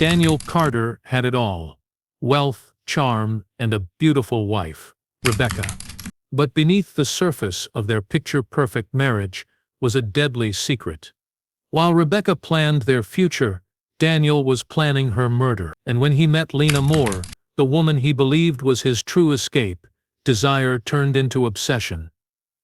Daniel Carter had it all: wealth, charm, and a beautiful wife, Rebecca. But beneath the surface of their picture-perfect marriage was a deadly secret. While Rebecca planned their future, Daniel was planning her murder. And when he met Lena Moore, the woman he believed was his true escape, desire turned into obsession.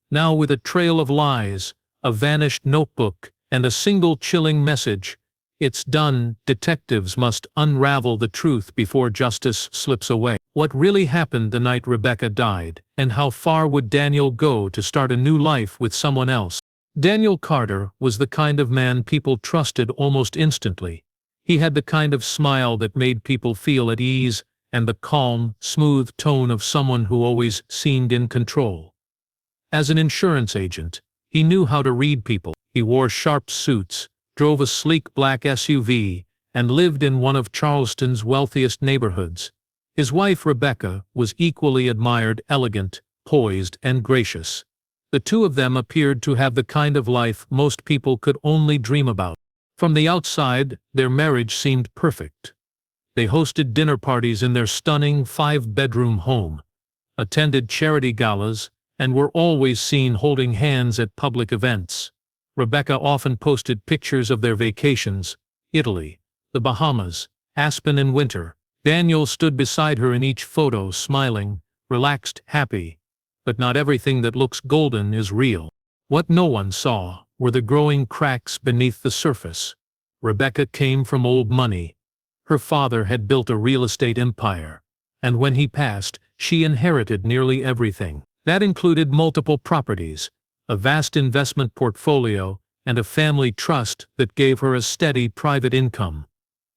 Now, with a trail of lies, a vanished notebook, and a single chilling message, "It's done, detectives must unravel the truth before justice slips away." What really happened the night Rebecca died, and how far would Daniel go to start a new life with someone else? Daniel Carter was the kind of man people trusted almost instantly. He had the kind of smile that made people feel at ease, and the calm, smooth tone of someone who always seemed in control. As an insurance agent, he knew how to read people. He wore sharp suits, drove a sleek black SUV, and lived in one of Charleston's wealthiest neighborhoods. His wife Rebecca was equally admired, elegant, poised, and gracious. The two of them appeared to have the kind of life most people could only dream about. From the outside, their marriage seemed perfect. They hosted dinner parties in their stunning 5-bedroom home, attended charity galas, and were always seen holding hands at public events. Rebecca often posted pictures of their vacations: Italy, the Bahamas, Aspen in winter. Daniel stood beside her in each photo, smiling, relaxed, happy. But not everything that looks golden is real. What no one saw were the growing cracks beneath the surface. Rebecca came from old money. Her father had built a real estate empire, and when he passed, she inherited nearly everything. That included multiple properties, a vast investment portfolio, and a family trust that gave her a steady private income.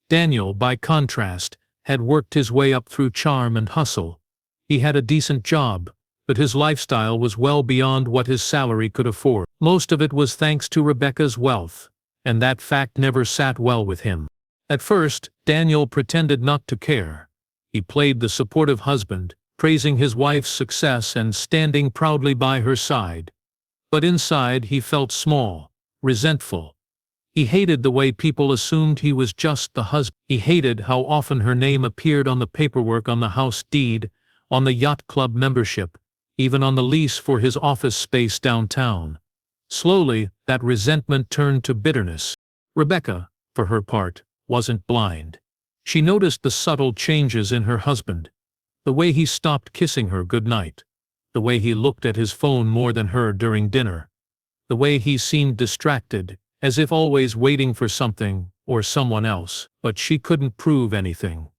Daniel, by contrast, had worked his way up through charm and hustle. He had a decent job, but his lifestyle was well beyond what his salary could afford. Most of it was thanks to Rebecca's wealth, and that fact never sat well with him. At first, Daniel pretended not to care. He played the supportive husband, praising his wife's success and standing proudly by her side. But inside he felt small, resentful. He hated the way people assumed he was just the husband. He hated how often her name appeared on the paperwork, on the house deed, on the yacht club membership, even on the lease for his office space downtown. Slowly, that resentment turned to bitterness. Rebecca, for her part, wasn't blind. She noticed the subtle changes in her husband. The way he stopped kissing her goodnight. The way he looked at his phone more than her during dinner. The way he seemed distracted, as if always waiting for something or someone else. But she couldn't prove anything.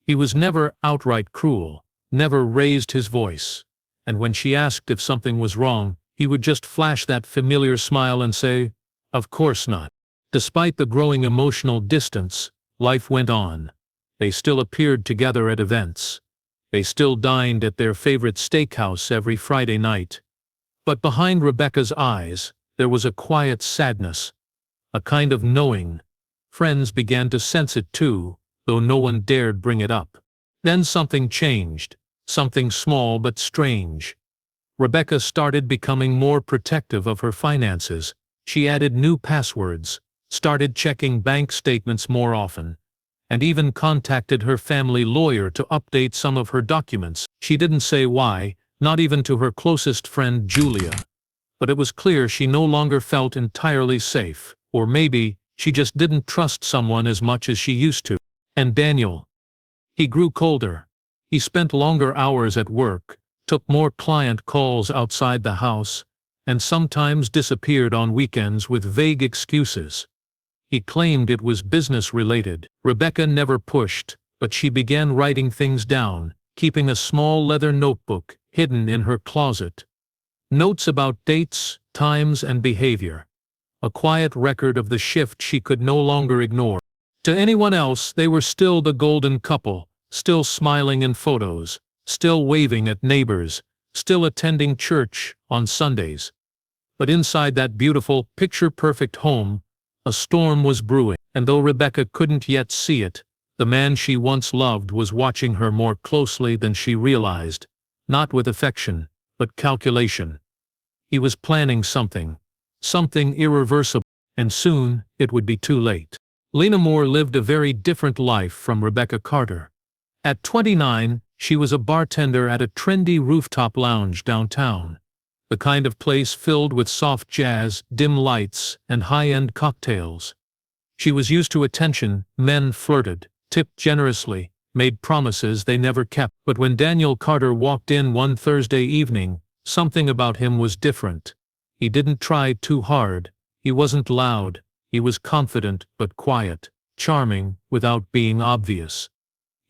He was never outright cruel, never raised his voice. And when she asked if something was wrong, he would just flash that familiar smile and say, "Of course not." Despite the growing emotional distance, life went on. They still appeared together at events. They still dined at their favorite steakhouse every Friday night. But behind Rebecca's eyes, there was a quiet sadness, a kind of knowing. Friends began to sense it too, though no one dared bring it up. Then something changed, something small but strange. Rebecca started becoming more protective of her finances. She added new passwords, started checking bank statements more often, and even contacted her family lawyer to update some of her documents. She didn't say why, not even to her closest friend Julia. But it was clear she no longer felt entirely safe, or maybe she just didn't trust someone as much as she used to. And Daniel. He grew colder. He spent longer hours at work, took more client calls outside the house, and sometimes disappeared on weekends with vague excuses. He claimed it was business-related. Rebecca never pushed, but she began writing things down, keeping a small leather notebook hidden in her closet. Notes about dates, times, and behavior. A quiet record of the shift she could no longer ignore. To anyone else, they were still the golden couple, still smiling in photos, still waving at neighbors, still attending church on Sundays. But inside that beautiful, picture-perfect home, a storm was brewing, and though Rebecca couldn't yet see it, the man she once loved was watching her more closely than she realized, not with affection, but calculation. He was planning something irreversible, and soon it would be too late. Lena Moore lived a very different life from Rebecca Carter. At 29, she was a bartender at a trendy rooftop lounge downtown, the kind of place filled with soft jazz, dim lights, and high-end cocktails. She was used to attention, men flirted, tipped generously, made promises they never kept. But when Daniel Carter walked in one Thursday evening, something about him was different. He didn't try too hard, he wasn't loud, he was confident but quiet, charming without being obvious.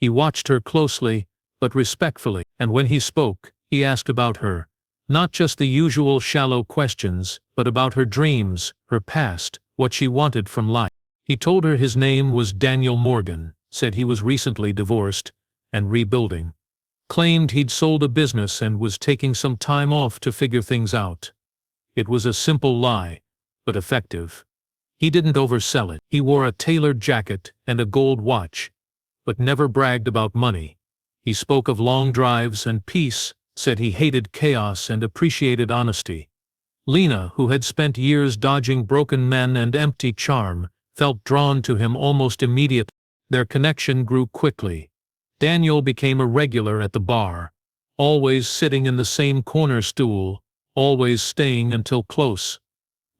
He watched her closely, but respectfully, and when he spoke, he asked about her. Not just the usual shallow questions, but about her dreams, her past, what she wanted from life. He told her his name was Daniel Morgan, said he was recently divorced and rebuilding. Claimed he'd sold a business and was taking some time off to figure things out. It was a simple lie, but effective. He didn't oversell it. He wore a tailored jacket and a gold watch, but never bragged about money. He spoke of long drives and peace, said he hated chaos and appreciated honesty. Lena, who had spent years dodging broken men and empty charm, felt drawn to him almost immediately. Their connection grew quickly. Daniel became a regular at the bar, always sitting in the same corner stool, always staying until close.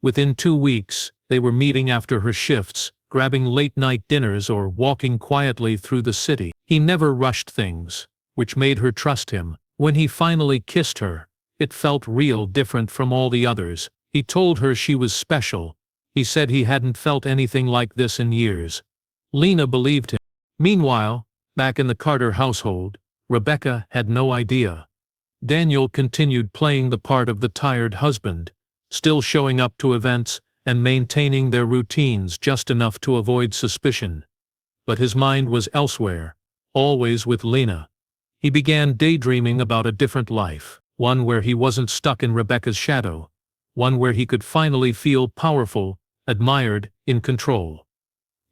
Within 2 weeks, they were meeting after her shifts, grabbing late-night dinners or walking quietly through the city. He never rushed things, which made her trust him. When he finally kissed her, it felt real, different from all the others. He told her she was special. He said he hadn't felt anything like this in years. Lena believed him. Meanwhile, back in the Carter household, Rebecca had no idea. Daniel continued playing the part of the tired husband, still showing up to events and maintaining their routines just enough to avoid suspicion. But his mind was elsewhere, always with Lena. He began daydreaming about a different life, one where he wasn't stuck in Rebecca's shadow, one where he could finally feel powerful, admired, in control.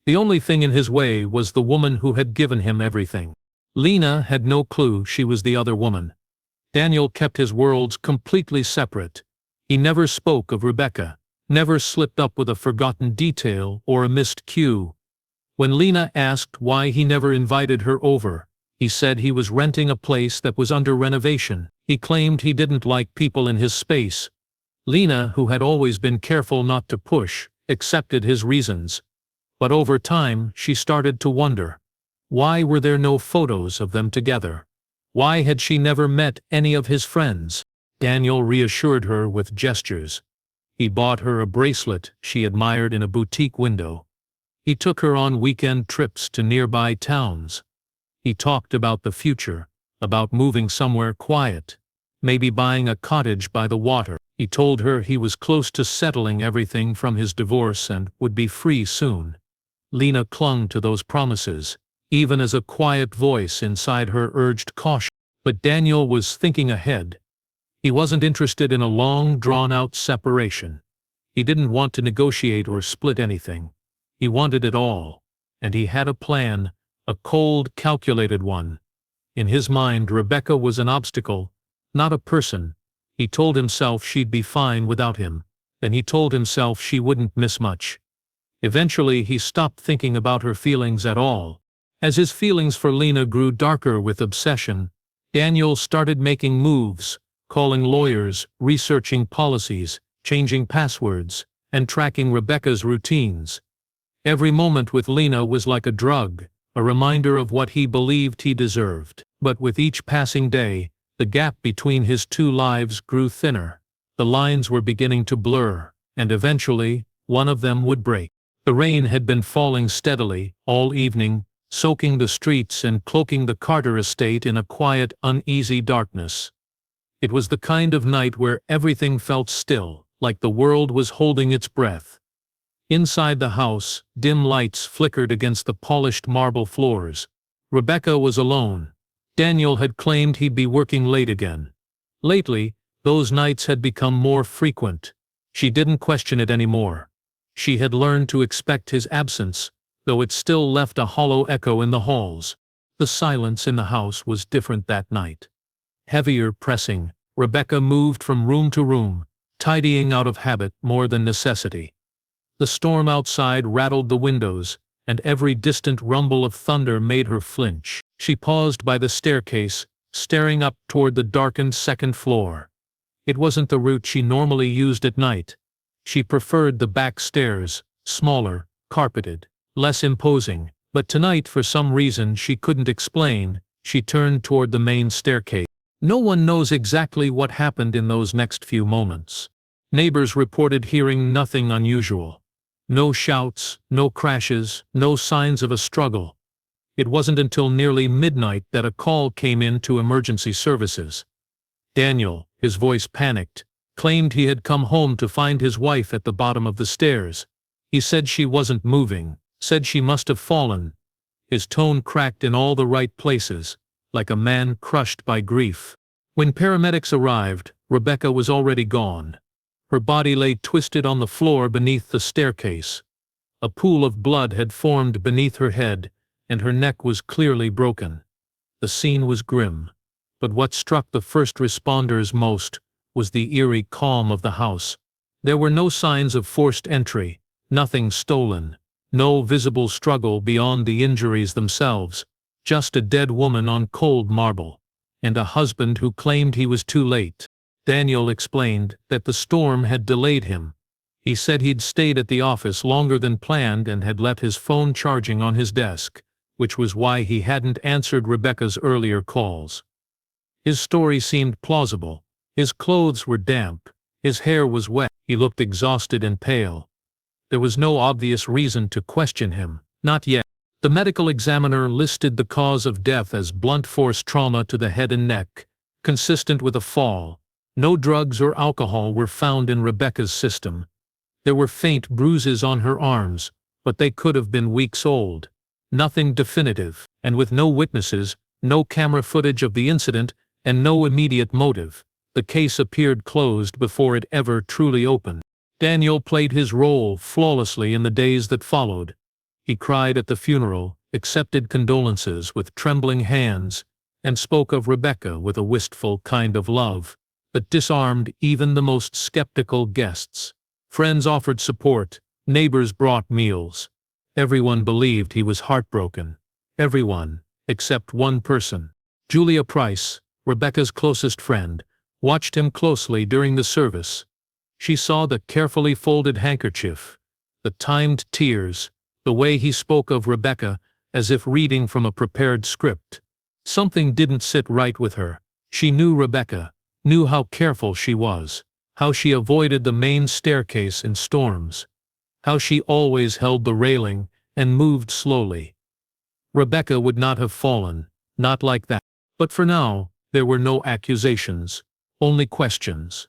The only thing in his way was the woman who had given him everything. Lena had no clue she was the other woman. Daniel kept his worlds completely separate. He never spoke of Rebecca, never slipped up with a forgotten detail or a missed cue. When Lena asked why he never invited her over, he said he was renting a place that was under renovation. He claimed he didn't like people in his space. Lena, who had always been careful not to push, accepted his reasons. But over time, she started to wonder. Why were there no photos of them together? Why had she never met any of his friends? Daniel reassured her with gestures. He bought her a bracelet she admired in a boutique window. He took her on weekend trips to nearby towns. He talked about the future, about moving somewhere quiet, maybe buying a cottage by the water. He told her he was close to settling everything from his divorce and would be free soon. Lena clung to those promises, even as a quiet voice inside her urged caution. But Daniel was thinking ahead. He wasn't interested in a long, drawn-out separation. He didn't want to negotiate or split anything. He wanted it all, and he had a plan, a cold, calculated one. In his mind, Rebecca was an obstacle, not a person. He told himself she'd be fine without him, then he told himself she wouldn't miss much. Eventually, he stopped thinking about her feelings at all. As his feelings for Lena grew darker with obsession, Daniel started making moves, calling lawyers, researching policies, changing passwords, and tracking Rebecca's routines. Every moment with Lena was like a drug, a reminder of what he believed he deserved. But with each passing day, the gap between his two lives grew thinner. The lines were beginning to blur, and eventually, one of them would break. The rain had been falling steadily, all evening, soaking the streets and cloaking the Carter estate in a quiet, uneasy darkness. It was the kind of night where everything felt still, like the world was holding its breath. Inside the house, dim lights flickered against the polished marble floors. Rebecca was alone. Daniel had claimed he'd be working late again. Lately, those nights had become more frequent. She didn't question it anymore. She had learned to expect his absence, though it still left a hollow echo in the halls. The silence in the house was different that night. Heavier, pressing. Rebecca moved from room to room, tidying out of habit more than necessity. The storm outside rattled the windows, and every distant rumble of thunder made her flinch. She paused by the staircase, staring up toward the darkened second floor. It wasn't the route she normally used at night. She preferred the back stairs, smaller, carpeted, less imposing, but tonight for some reason she couldn't explain, she turned toward the main staircase. No one knows exactly what happened in those next few moments. Neighbors reported hearing nothing unusual. No shouts, no crashes, no signs of a struggle. It wasn't until nearly midnight that a call came in to emergency services. Daniel, his voice panicked, claimed he had come home to find his wife at the bottom of the stairs. He said she wasn't moving, said she must have fallen. His tone cracked in all the right places, like a man crushed by grief. When paramedics arrived, Rebecca was already gone. Her body lay twisted on the floor beneath the staircase. A pool of blood had formed beneath her head, and her neck was clearly broken. The scene was grim, but what struck the first responders most was the eerie calm of the house. There were no signs of forced entry, nothing stolen, no visible struggle beyond the injuries themselves, just a dead woman on cold marble, and a husband who claimed he was too late. Daniel explained that the storm had delayed him. He said he'd stayed at the office longer than planned and had left his phone charging on his desk, which was why he hadn't answered Rebecca's earlier calls. His story seemed plausible. His clothes were damp, his hair was wet, he looked exhausted and pale. There was no obvious reason to question him, not yet. The medical examiner listed the cause of death as blunt force trauma to the head and neck, consistent with a fall. No drugs or alcohol were found in Rebecca's system. There were faint bruises on her arms, but they could have been weeks old. Nothing definitive, and with no witnesses, no camera footage of the incident, and no immediate motive, the case appeared closed before it ever truly opened. Daniel played his role flawlessly in the days that followed. He cried at the funeral, accepted condolences with trembling hands, and spoke of Rebecca with a wistful kind of love that disarmed even the most skeptical guests. Friends offered support, neighbors brought meals. Everyone believed he was heartbroken. Everyone, except one person. Julia Price, Rebecca's closest friend, watched him closely during the service. She saw the carefully folded handkerchief, the timed tears, the way he spoke of Rebecca as if reading from a prepared script. Something didn't sit right with her. She knew Rebecca, knew how careful she was, how she avoided the main staircase in storms, how she always held the railing and moved slowly. Rebecca would not have fallen, not like that. But for now, there were no accusations, only questions.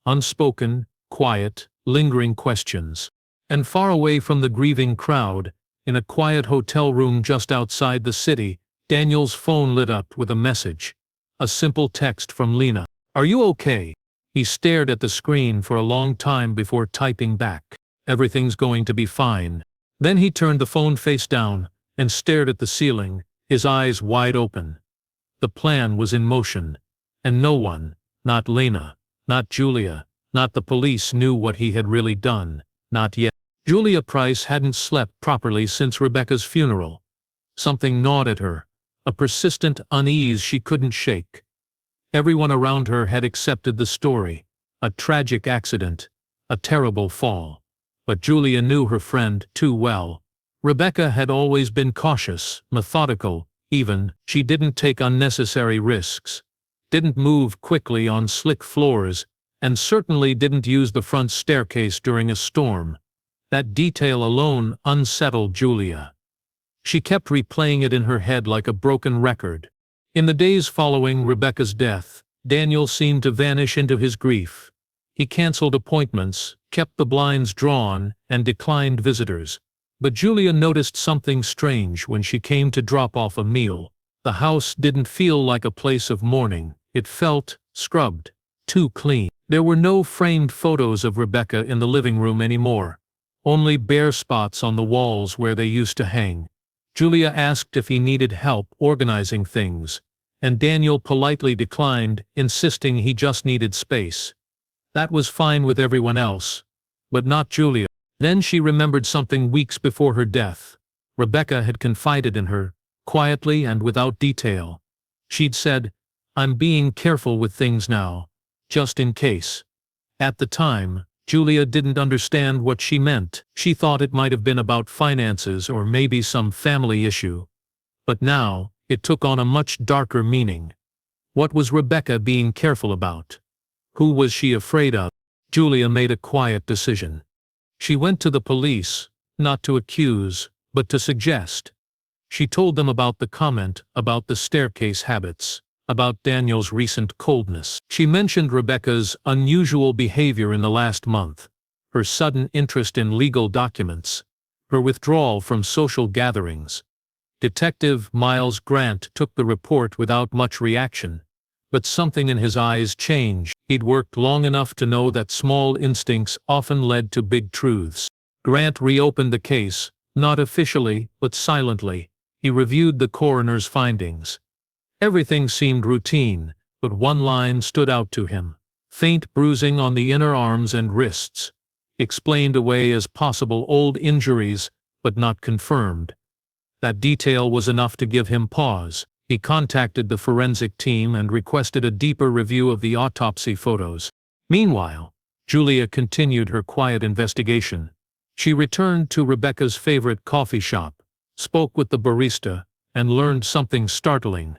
Unspoken, quiet, lingering questions. And far away from the grieving crowd, in a quiet hotel room just outside the city, Daniel's phone lit up with a message. A simple text from Lena. "Are you okay?" He stared at the screen for a long time before typing back. "Everything's going to be fine." Then he turned the phone face down and stared at the ceiling, his eyes wide open. The plan was in motion, and no one, not Lena, not Julia, not the police knew what he had really done, not yet. Julia Price hadn't slept properly since Rebecca's funeral. Something gnawed at her, a persistent unease she couldn't shake. Everyone around her had accepted the story, a tragic accident, a terrible fall. But Julia knew her friend too well. Rebecca had always been cautious, methodical, even. She didn't take unnecessary risks, didn't move quickly on slick floors, and certainly didn't use the front staircase during a storm. That detail alone unsettled Julia. She kept replaying it in her head like a broken record. In the days following Rebecca's death, Daniel seemed to vanish into his grief. He canceled appointments, kept the blinds drawn, and declined visitors. But Julia noticed something strange when she came to drop off a meal. The house didn't feel like a place of mourning. It felt scrubbed, too clean. There were no framed photos of Rebecca in the living room anymore, only bare spots on the walls where they used to hang. Julia asked if he needed help organizing things, and Daniel politely declined, insisting he just needed space. That was fine with everyone else, but not Julia. Then she remembered something weeks before her death. Rebecca had confided in her, quietly and without detail. She'd said, "I'm being careful with things now, just in case." At the time, Julia didn't understand what she meant. She thought it might have been about finances or maybe some family issue. But now, it took on a much darker meaning. What was Rebecca being careful about? Who was she afraid of? Julia made a quiet decision. She went to the police, not to accuse, but to suggest. She told them about the comment about the staircase habits, about Daniel's recent coldness. She mentioned Rebecca's unusual behavior in the last month, her sudden interest in legal documents, her withdrawal from social gatherings. Detective Miles Grant took the report without much reaction, but something in his eyes changed. He'd worked long enough to know that small instincts often led to big truths. Grant reopened the case, not officially, but silently. He reviewed the coroner's findings. Everything seemed routine, but one line stood out to him. Faint bruising on the inner arms and wrists. Explained away as possible old injuries, but not confirmed. That detail was enough to give him pause. He contacted the forensic team and requested a deeper review of the autopsy photos. Meanwhile, Julia continued her quiet investigation. She returned to Rebecca's favorite coffee shop, spoke with the barista, and learned something startling.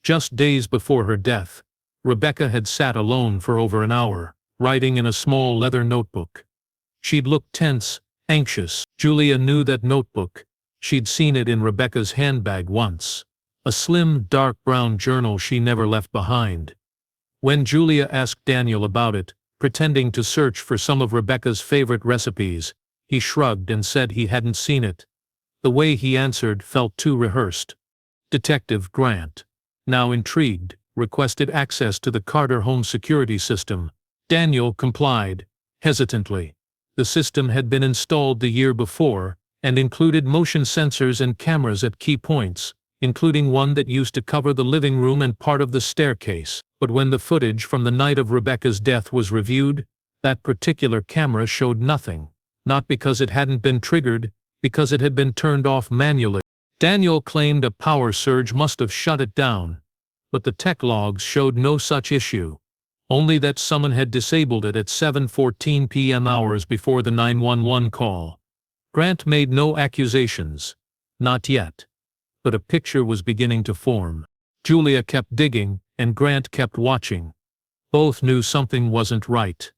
Just days before her death, Rebecca had sat alone for over an hour, writing in a small leather notebook. She'd looked tense, anxious. Julia knew that notebook. She'd seen it in Rebecca's handbag once. A slim, dark brown journal she never left behind. When Julia asked Daniel about it, pretending to search for some of Rebecca's favorite recipes, he shrugged and said he hadn't seen it. The way he answered felt too rehearsed. Detective Grant, now intrigued, requested access to the Carter home security system. Daniel complied, hesitantly. The system had been installed the year before, and included motion sensors and cameras at key points, including one that used to cover the living room and part of the staircase. But when the footage from the night of Rebecca's death was reviewed, that particular camera showed nothing. Not because it hadn't been triggered, because it had been turned off manually. Daniel claimed a power surge must have shut it down, but the tech logs showed no such issue, only that someone had disabled it at 7:14 p.m. hours before the 911 call. Grant made no accusations. Not yet. But a picture was beginning to form. Julia kept digging, and Grant kept watching. Both knew something wasn't right.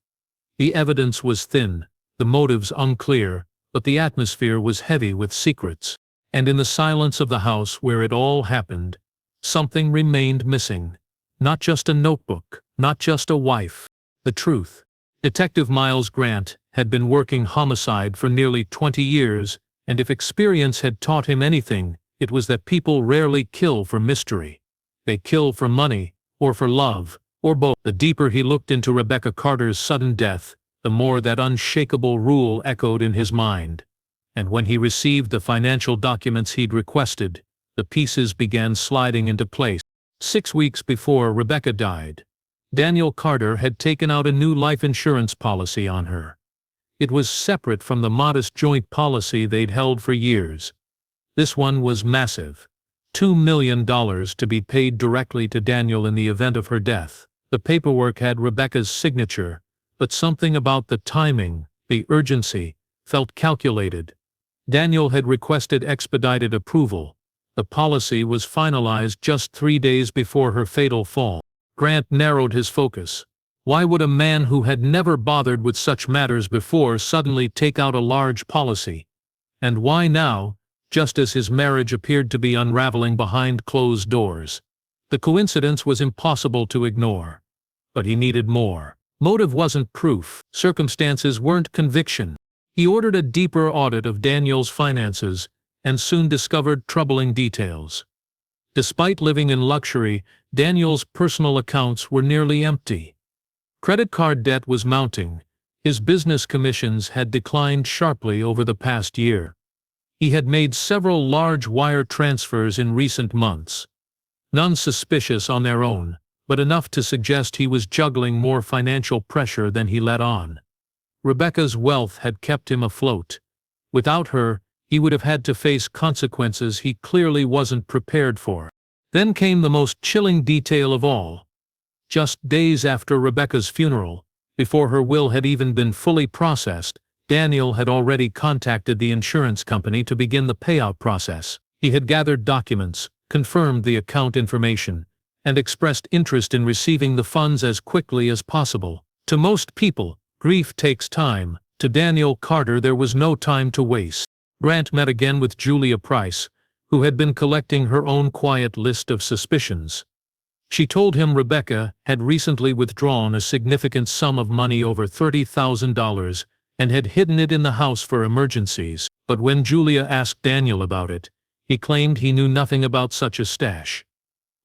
The evidence was thin, the motives unclear, but the atmosphere was heavy with secrets. And in the silence of the house where it all happened, something remained missing. Not just a notebook, not just a wife. The truth. Detective Miles Grant had been working homicide for nearly 20 years, and if experience had taught him anything, it was that people rarely kill for mystery. They kill for money, or for love, or both. The deeper he looked into Rebecca Carter's sudden death, the more that unshakable rule echoed in his mind. And when he received the financial documents he'd requested, the pieces began sliding into place. 6 weeks before Rebecca died, Daniel Carter had taken out a new life insurance policy on her. It was separate from the modest joint policy they'd held for years. This one was massive. $2 million to be paid directly to Daniel in the event of her death. The paperwork had Rebecca's signature, but something about the timing, the urgency, felt calculated. Daniel had requested expedited approval. The policy was finalized just 3 days before her fatal fall. Grant narrowed his focus. Why would a man who had never bothered with such matters before suddenly take out a large policy? And why now, just as his marriage appeared to be unraveling behind closed doors? The coincidence was impossible to ignore. But he needed more. Motive wasn't proof. Circumstances weren't conviction. He ordered a deeper audit of Daniel's finances, and soon discovered troubling details. Despite living in luxury, Daniel's personal accounts were nearly empty. Credit card debt was mounting. His business commissions had declined sharply over the past year. He had made several large wire transfers in recent months. None suspicious on their own, but enough to suggest he was juggling more financial pressure than he let on. Rebecca's wealth had kept him afloat. Without her, He would have had to face consequences he clearly wasn't prepared for. Then came the most chilling detail of all. Just days after Rebecca's funeral, before her will had even been fully processed, Daniel had already contacted the insurance company to begin the payout process. He had gathered documents, confirmed the account information, and expressed interest in receiving the funds as quickly as possible. To most people, grief takes time. To Daniel Carter, there was no time to waste. Grant met again with Julia Price, who had been collecting her own quiet list of suspicions. She told him Rebecca had recently withdrawn a significant sum of money, over $30,000, and had hidden it in the house for emergencies. But when Julia asked Daniel about it, he claimed he knew nothing about such a stash.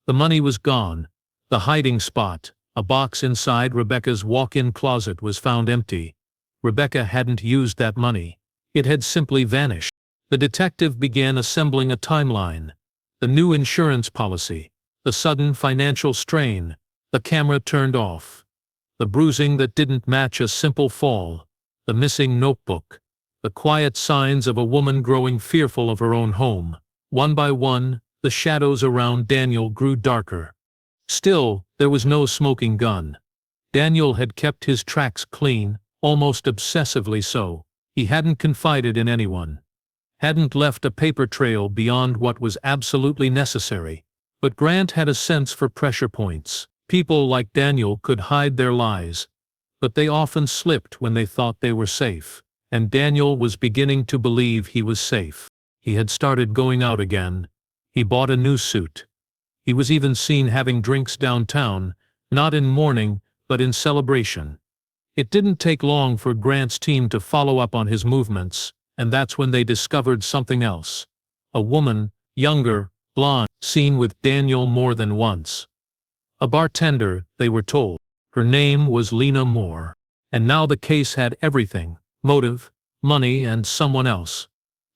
The money was gone. The hiding spot, a box inside Rebecca's walk-in closet, was found empty. Rebecca hadn't used that money. It had simply vanished. The detective began assembling a timeline. The new insurance policy, the sudden financial strain, the camera turned off, the bruising that didn't match a simple fall, the missing notebook, the quiet signs of a woman growing fearful of her own home. One by one, the shadows around Daniel grew darker. Still, there was no smoking gun. Daniel had kept his tracks clean, almost obsessively so. He hadn't confided in anyone, hadn't left a paper trail beyond what was absolutely necessary. But Grant had a sense for pressure points. People like Daniel could hide their lies, but they often slipped when they thought they were safe. And Daniel was beginning to believe he was safe. He had started going out again. He bought a new suit. He was even seen having drinks downtown, not in mourning, but in celebration. It didn't take long for Grant's team to follow up on his movements, and that's when they discovered something else. A woman, younger, blonde, seen with Daniel more than once. A bartender, they were told. Her name was Lena Moore. And now the case had everything: motive, money, and someone else.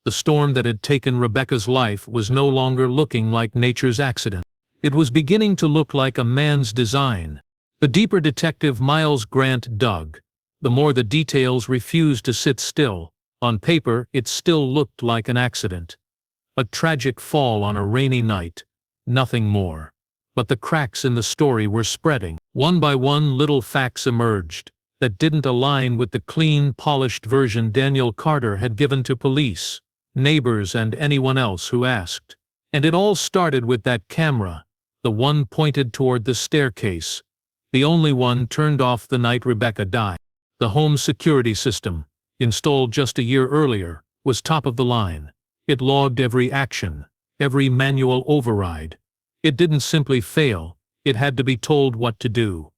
The storm that had taken Rebecca's life was no longer looking like nature's accident. It was beginning to look like a man's design. The deeper Detective Miles Grant dug, the more the details refused to sit still. On paper, it still looked like an accident. A tragic fall on a rainy night. Nothing more. But the cracks in the story were spreading. One by one, little facts emerged that didn't align with the clean, polished version Daniel Carter had given to police, neighbors, and anyone else who asked. And it all started with that camera, the one pointed toward the staircase, the only one turned off the night Rebecca died. The home security system, installed just a year earlier, was top of the line. It logged every action, every manual override. It didn't simply fail, it had to be told what to do.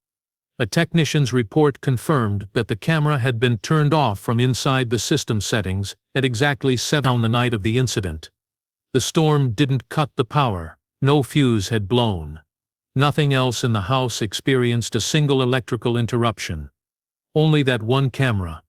A technician's report confirmed that the camera had been turned off from inside the system settings at exactly 7 on the night of the incident. The storm didn't cut the power. No fuse had blown. Nothing else in the house experienced a single electrical interruption. Only that one camera.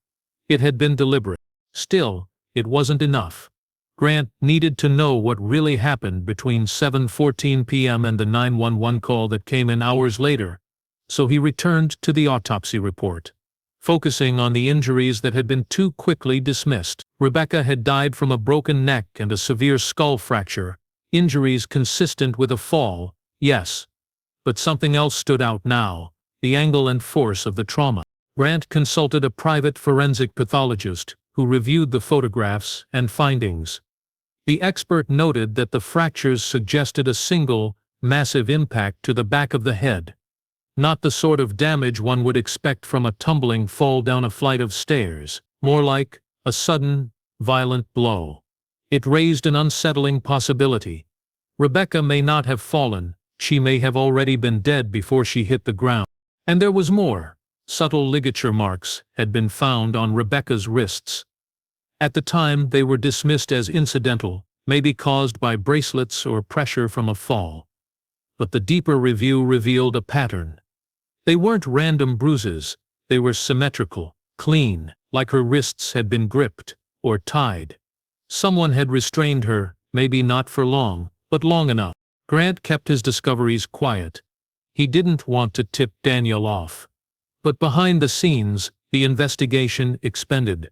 It had been deliberate. Still, it wasn't enough. Grant needed to know what really happened between 7:14 p.m. and the 911 call that came in hours later, so he returned to the autopsy report, focusing on the injuries that had been too quickly dismissed. Rebecca had died from a broken neck and a severe skull fracture, injuries consistent with a fall, yes. But something else stood out now: the angle and force of the trauma. Grant consulted a private forensic pathologist who reviewed the photographs and findings. The expert noted that the fractures suggested a single, massive impact to the back of the head. Not the sort of damage one would expect from a tumbling fall down a flight of stairs, more like a sudden, violent blow. It raised an unsettling possibility. Rebecca may not have fallen, she may have already been dead before she hit the ground. And there was more. Subtle ligature marks had been found on Rebecca's wrists. At the time, they were dismissed as incidental, maybe caused by bracelets or pressure from a fall. But the deeper review revealed a pattern. They weren't random bruises, they were symmetrical, clean, like her wrists had been gripped or tied. Someone had restrained her, maybe not for long, but long enough. Grant kept his discoveries quiet. He didn't want to tip Daniel off. But behind the scenes, the investigation expanded.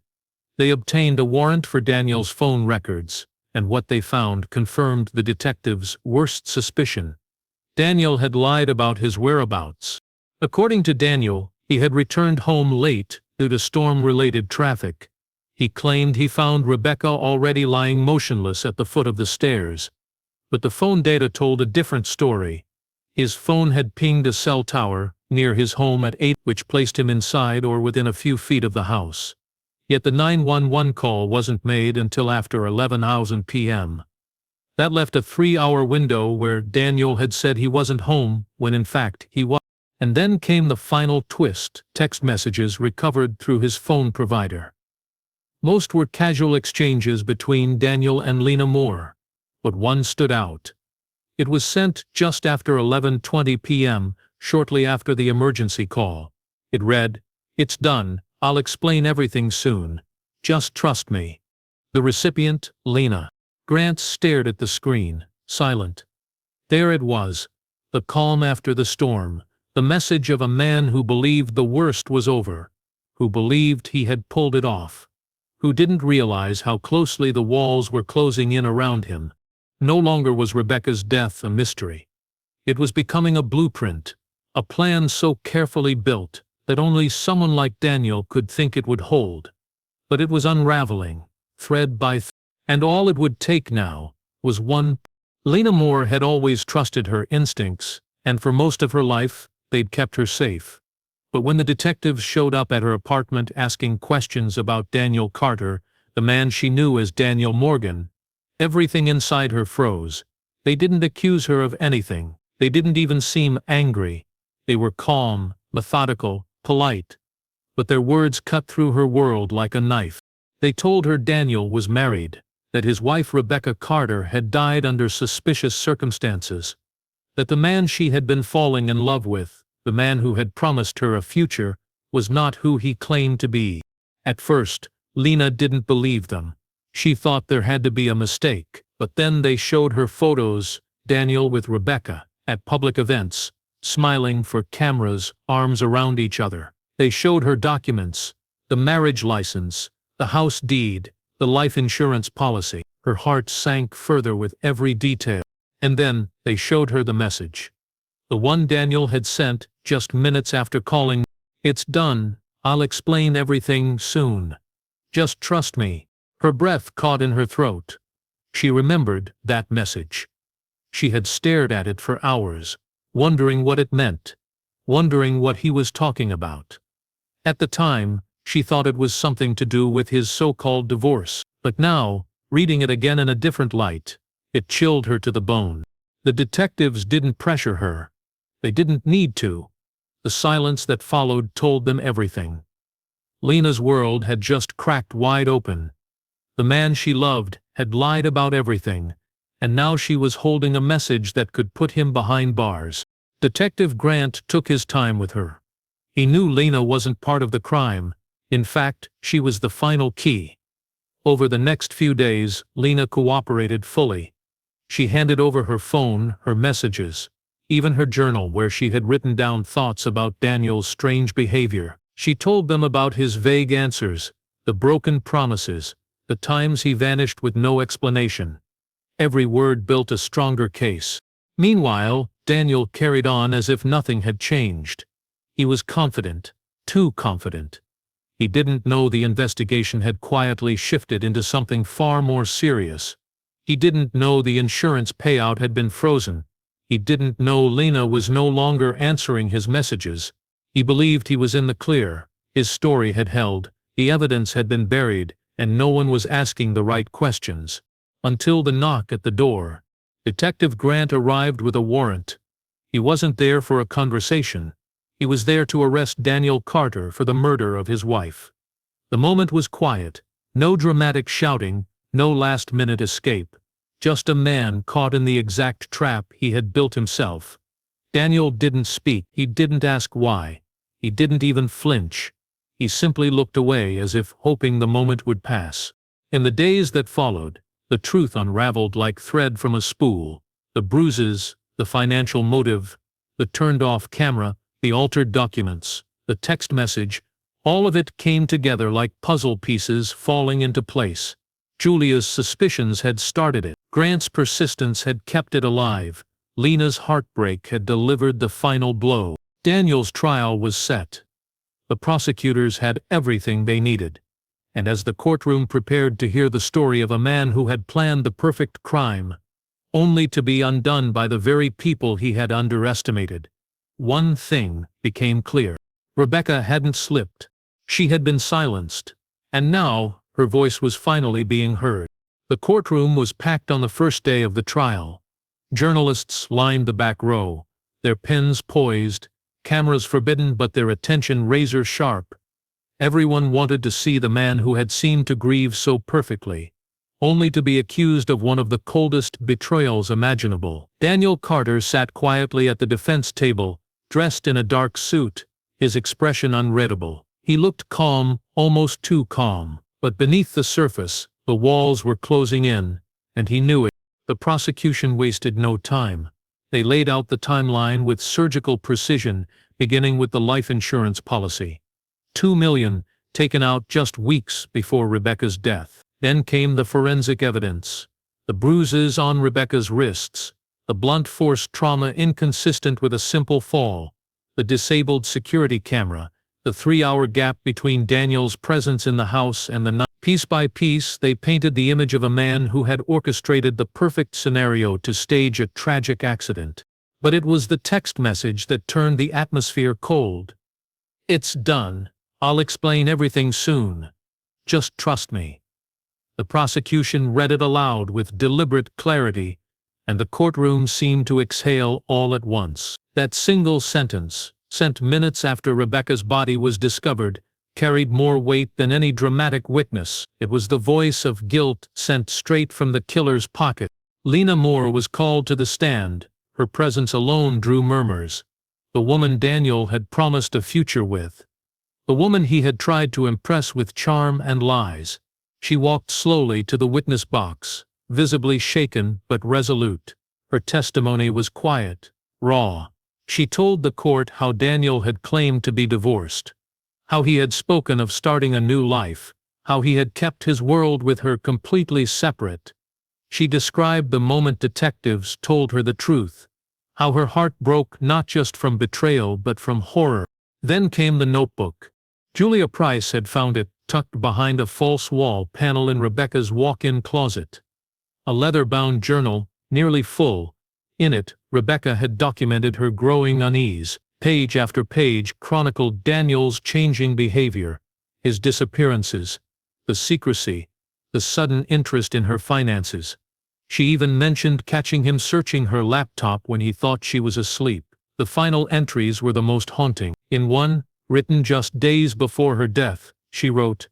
They obtained a warrant for Daniel's phone records, and what they found confirmed the detectives' worst suspicion. Daniel had lied about his whereabouts. According to Daniel, he had returned home late due to storm-related traffic. He claimed he found Rebecca already lying motionless at the foot of the stairs. But the phone data told a different story. His phone had pinged a cell tower near his home at 8, which placed him inside or within a few feet of the house. Yet the 911 call wasn't made until after 11:00 p.m. That left a 3-hour window where Daniel had said he wasn't home when in fact he was. And then came the final twist: text messages recovered through his phone provider. Most were casual exchanges between Daniel and Lena Moore, but one stood out. It was sent just after 11:20 p.m., shortly after the emergency call. It read, "It's done, I'll explain everything soon. Just trust me." The recipient, Lena. Grant stared at the screen, silent. There it was, the calm after the storm, the message of a man who believed the worst was over, who believed he had pulled it off, who didn't realize how closely the walls were closing in around him. No longer was Rebecca's death a mystery. It was becoming a blueprint, a plan so carefully built that only someone like Daniel could think it would hold. But it was unraveling, thread by thread, and all it would take now was one. Lena Moore had always trusted her instincts, and for most of her life, they'd kept her safe. But when the detectives showed up at her apartment asking questions about Daniel Carter, the man she knew as Daniel Morgan, everything inside her froze. They didn't accuse her of anything. They didn't even seem angry. They were calm, methodical, polite. But their words cut through her world like a knife. They told her Daniel was married, that his wife Rebecca Carter had died under suspicious circumstances, that the man she had been falling in love with, the man who had promised her a future, was not who he claimed to be. At first, Lena didn't believe them. She thought there had to be a mistake, but then they showed her photos, Daniel with Rebecca, at public events, smiling for cameras, arms around each other. They showed her documents, the marriage license, the house deed, the life insurance policy. Her heart sank further with every detail. And then, they showed her the message. The one Daniel had sent just minutes after calling, "It's done, I'll explain everything soon. Just trust me." Her breath caught in her throat. She remembered that message. She had stared at it for hours, wondering what it meant, wondering what he was talking about. At the time, she thought it was something to do with his so-called divorce, but now, reading it again in a different light, it chilled her to the bone. The detectives didn't pressure her. They didn't need to. The silence that followed told them everything. Lena's world had just cracked wide open. The man she loved had lied about everything, and now she was holding a message that could put him behind bars. Detective Grant took his time with her. He knew Lena wasn't part of the crime. In fact, she was the final key. Over the next few days, Lena cooperated fully. She handed over her phone, her messages, even her journal where she had written down thoughts about Daniel's strange behavior. She told them about his vague answers, the broken promises, the times he vanished with no explanation. Every word built a stronger case. Meanwhile, Daniel carried on as if nothing had changed. He was confident, too confident. He didn't know the investigation had quietly shifted into something far more serious. He didn't know the insurance payout had been frozen. He didn't know Lena was no longer answering his messages. He believed he was in the clear. His story had held, the evidence had been buried, and no one was asking the right questions. Until the knock at the door. Detective Grant arrived with a warrant. He wasn't there for a conversation. He was there to arrest Daniel Carter for the murder of his wife. The moment was quiet. No dramatic shouting, no last-minute escape. Just a man caught in the exact trap he had built himself. Daniel didn't speak. He didn't ask why. He didn't even flinch. He simply looked away as if hoping the moment would pass. In the days that followed, the truth unraveled like thread from a spool. The bruises, the financial motive, the turned-off camera, the altered documents, the text message, All of it came together like puzzle pieces falling into place. Julia's suspicions had started it. Grant's persistence had kept it alive. Lena's heartbreak had delivered the final blow. Daniel's trial was set. The prosecutors had everything they needed. And as the courtroom prepared to hear the story of a man who had planned the perfect crime, only to be undone by the very people he had underestimated, one thing became clear. Rebecca hadn't slipped. She had been silenced. And now, her voice was finally being heard. The courtroom was packed on the first day of the trial. Journalists lined the back row, their pens poised, cameras forbidden but their attention razor-sharp. Everyone wanted to see the man who had seemed to grieve so perfectly, only to be accused of one of the coldest betrayals imaginable. Daniel Carter sat quietly at the defense table, dressed in a dark suit, his expression unreadable. He looked calm, almost too calm, but beneath the surface, the walls were closing in, and he knew it. The prosecution wasted no time. They laid out the timeline with surgical precision, beginning with the life insurance policy. $2 million, taken out just weeks before Rebecca's death. Then came the forensic evidence. The bruises on Rebecca's wrists, the blunt force trauma inconsistent with a simple fall, the disabled security camera, the 3-hour gap between Daniel's presence in the house and the night. Piece by piece, they painted the image of a man who had orchestrated the perfect scenario to stage a tragic accident. But it was the text message that turned the atmosphere cold. "It's done. I'll explain everything soon. Just trust me." The prosecution read it aloud with deliberate clarity, and the courtroom seemed to exhale all at once. That single sentence, sent minutes after Rebecca's body was discovered, carried more weight than any dramatic witness. It was the voice of guilt sent straight from the killer's pocket. Lena Moore was called to the stand. Her presence alone drew murmurs. The woman Daniel had promised a future with. The woman he had tried to impress with charm and lies. She walked slowly to the witness box, visibly shaken but resolute. Her testimony was quiet, raw. She told the court how Daniel had claimed to be divorced, how he had spoken of starting a new life, how he had kept his world with her completely separate. She described the moment detectives told her the truth, how her heart broke not just from betrayal but from horror. Then came the notebook. Julia Price had found it tucked behind a false wall panel in Rebecca's walk-in closet. A leather-bound journal, nearly full. In it, Rebecca had documented her growing unease. Page after page chronicled Daniel's changing behavior, his disappearances, the secrecy, the sudden interest in her finances. She even mentioned catching him searching her laptop when he thought she was asleep. The final entries were the most haunting. In one, written just days before her death, she wrote,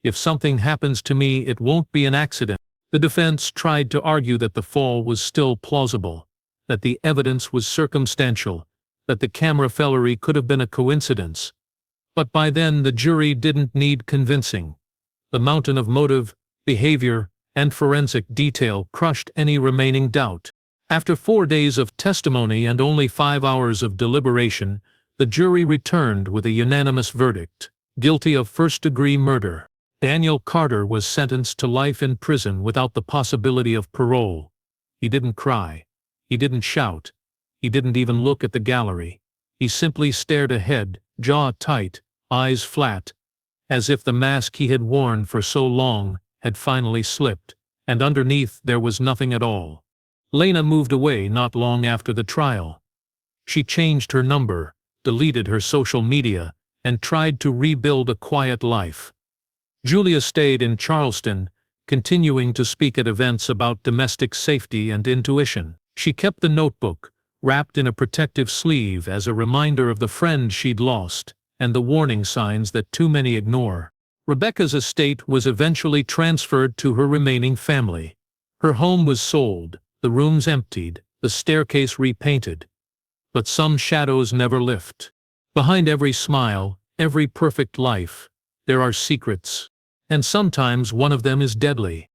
"If something happens to me, it won't be an accident." The defense tried to argue that the fall was still plausible, that the evidence was circumstantial, that the camera fellery could have been a coincidence. But by then the jury didn't need convincing. The mountain of motive, behavior, and forensic detail crushed any remaining doubt. After 4 days of testimony and only 5 hours of deliberation, the jury returned with a unanimous verdict: guilty of first-degree murder. Daniel Carter was sentenced to life in prison without the possibility of parole. He didn't cry. He didn't shout. He didn't even look at the gallery. He simply stared ahead, jaw tight, eyes flat, as if the mask he had worn for so long had finally slipped, and underneath there was nothing at all. Lena moved away not long after the trial. She changed her number, deleted her social media, and tried to rebuild a quiet life. Julia stayed in Charleston, continuing to speak at events about domestic safety and intuition. She kept the notebook, wrapped in a protective sleeve as a reminder of the friend she'd lost, and the warning signs that too many ignore. Rebecca's estate was eventually transferred to her remaining family. Her home was sold, the rooms emptied, the staircase repainted. But some shadows never lift. Behind every smile, every perfect life, there are secrets. And sometimes one of them is deadly.